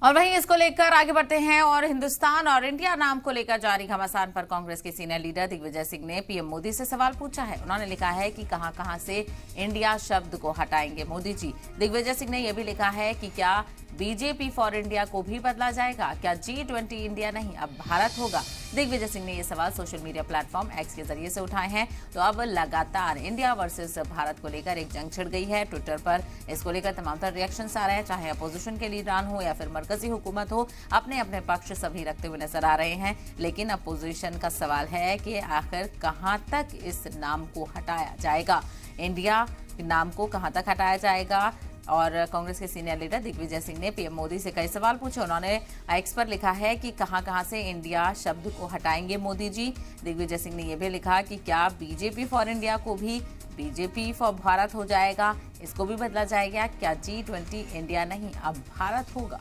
और वहीं इसको लेकर आगे बढ़ते हैं और हिंदुस्तान और इंडिया नाम को लेकर जारी घमासान पर कांग्रेस के सीनियर लीडर दिग्विजय सिंह ने पीएम मोदी से सवाल पूछा है। उन्होंने लिखा है कि कहां-कहां से इंडिया शब्द को हटाएंगे मोदी जी। दिग्विजय सिंह ने यह भी लिखा है कि क्या बीजेपी फॉर इंडिया को भी बदला जाएगा, क्या G20 इंडिया नहीं अब भारत होगा। दिग्विजय सिंह ने यह सवाल सोशल मीडिया प्लेटफॉर्म एक्स के जरिए से उठाए हैं। तो अब लगातार इंडिया वर्सेस भारत को लेकर एक जंग छिड़ गई है। ट्विटर पर इसको लेकर तमाम तरह रिएक्शंस आ रहे हैं, चाहे अपोजिशन के लीडरान हो या फिर मरकजी हुकूमत हो, अपने अपने पक्ष सभी रखते हुए नजर आ रहे हैं। लेकिन अपोजिशन का सवाल है कि आखिर कहां तक इस नाम को हटाया जाएगा, इंडिया नाम को कहां तक हटाया जाएगा। और कांग्रेस के सीनियर लीडर दिग्विजय सिंह ने पीएम मोदी से कई सवाल पूछे। उन्होंने एक्स पर लिखा है कि कहां-कहां से इंडिया शब्द को हटाएंगे मोदी जी। दिग्विजय सिंह ने यह भी लिखा कि क्या बीजेपी फॉर इंडिया को भी बीजेपी फॉर भारत हो जाएगा, इसको भी बदला जाएगा, क्या G20 इंडिया नहीं अब भारत होगा।